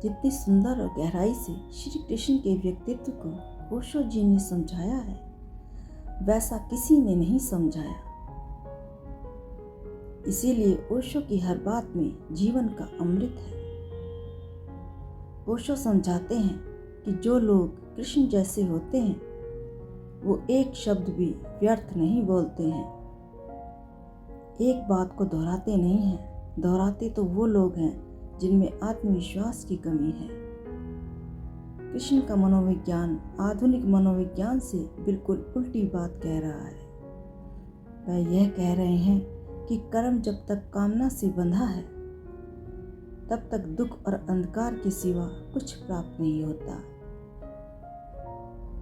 जितनी सुंदर और गहराई से श्री कृष्ण के व्यक्तित्व को ओशो जी ने समझाया है, वैसा किसी ने नहीं समझाया। इसीलिए ओशो की हर बात में जीवन का अमृत है। ओशो समझाते हैं कि जो लोग कृष्ण जैसे होते हैं वो एक शब्द भी व्यर्थ नहीं बोलते हैं, एक बात को दोहराते नहीं हैं। दोहराते तो वो लोग हैं जिनमें आत्मविश्वास की कमी है। कृष्ण का मनोविज्ञान आधुनिक मनोविज्ञान से बिल्कुल उल्टी बात कह रहा है। वह यह कह रहे हैं कि कर्म जब तक कामना से बंधा है तब तक दुख और अंधकार के सिवा कुछ प्राप्त नहीं होता।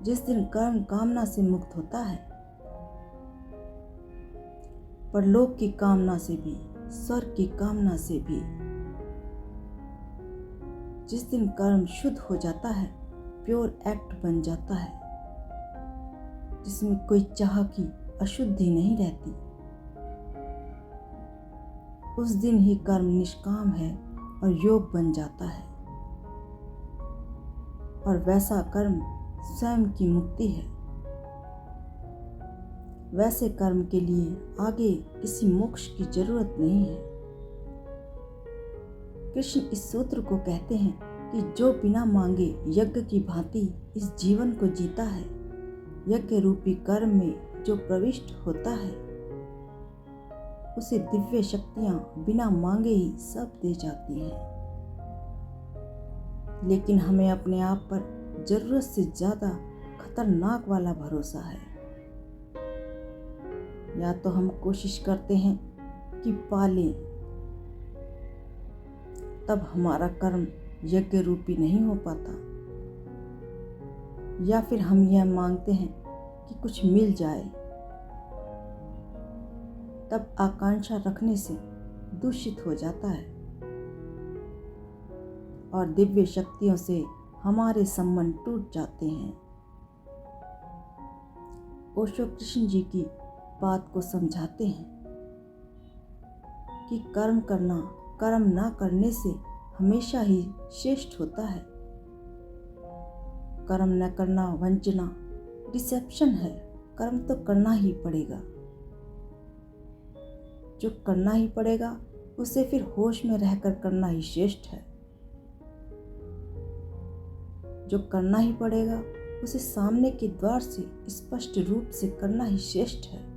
जिस दिन कर्म कामना से मुक्त होता है, परलोक की कामना से भी, स्वर्ग की कामना से भी, जिस दिन कर्म शुद्ध हो जाता है, प्योर एक्ट बन जाता है, जिसमें कोई चाह की अशुद्धि नहीं रहती, उस दिन ही कर्म निष्काम है और योग बन जाता है। और वैसा कर्म स्वयं की मुक्ति है। वैसे कर्म के लिए आगे किसी मोक्ष की जरूरत नहीं है। कृष्ण इस सूत्र को कहते हैं कि जो बिना मांगे यज्ञ की भांति इस जीवन को जीता है, यज्ञ रूपी कर्म में जो प्रविष्ट होता है, उसे दिव्य शक्तियां बिना मांगे ही सब दे जाती हैं। लेकिन हमें अपने आप पर जरूरत से ज्यादा खतरनाक वाला भरोसा है। या तो हम कोशिश करते हैं कि पालें, तब हमारा कर्म यज्ञ रूपी नहीं हो पाता, या फिर हम यह मांगते हैं कि कुछ मिल जाए, तब आकांक्षा रखने से दूषित हो जाता है और दिव्य शक्तियों से हमारे संबंध टूट जाते हैं। ओशो कृष्ण जी की बात को समझाते हैं कि कर्म करना कर्म ना करने से हमेशा ही श्रेष्ठ होता है। कर्म न करना वंचना, डिसेप्शन है। कर्म तो करना ही पड़ेगा। जो करना ही पड़ेगा उसे फिर होश में रहकर करना ही श्रेष्ठ है। जो करना ही पड़ेगा उसे सामने के द्वार से स्पष्ट रूप से करना ही श्रेष्ठ है।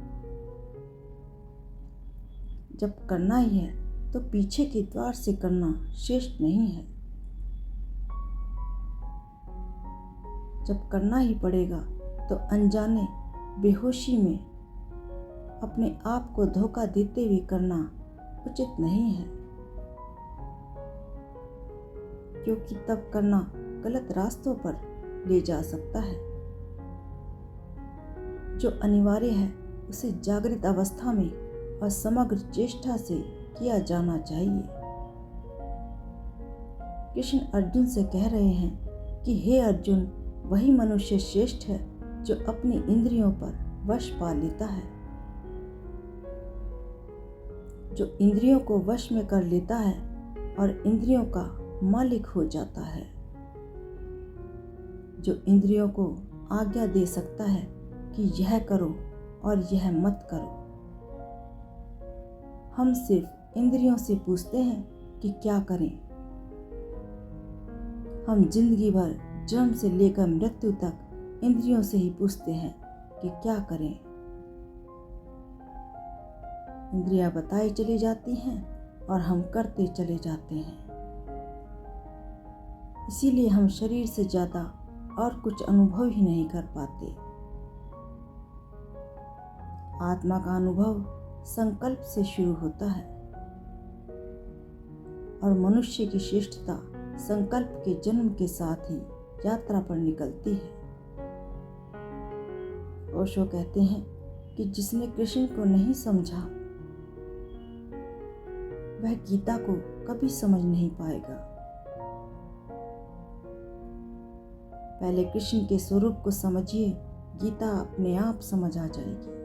जब करना ही है तो पीछे के द्वार से करना श्रेष्ठ नहीं है। जब करना ही पड़ेगा तो अनजाने बेहोशी में अपने आप को धोखा देते हुए करना उचित नहीं है, क्योंकि तब करना गलत रास्तों पर ले जा सकता है। जो अनिवार्य है उसे जागृत अवस्था में और समग्र चेष्टा से किया जाना चाहिए। कृष्ण अर्जुन से कह रहे हैं कि हे अर्जुन, वही मनुष्य श्रेष्ठ है जो अपनी इंद्रियों पर वश पा लेता है। जो इंद्रियों को वश में कर लेता है और इंद्रियों का मालिक हो जाता है। जो इंद्रियों को आज्ञा दे सकता है कि यह करो और यह मत करो। हम सिर्फ इंद्रियों से पूछते हैं कि क्या करें। हम जिंदगी भर जन्म से लेकर मृत्यु तक इंद्रियों से ही पूछते हैं कि क्या करें। इंद्रियां बताई चली जाती हैं और हम करते चले जाते हैं। इसीलिए हम शरीर से ज्यादा और कुछ अनुभव ही नहीं कर पाते। आत्मा का अनुभव संकल्प से शुरू होता है और मनुष्य की श्रेष्ठता संकल्प के जन्म के साथ ही यात्रा पर निकलती है। ओशो कहते हैं कि जिसने कृष्ण को नहीं समझा वह गीता को कभी समझ नहीं पाएगा। पहले कृष्ण के स्वरूप को समझिए, गीता अपने आप समझ आ जाएगी।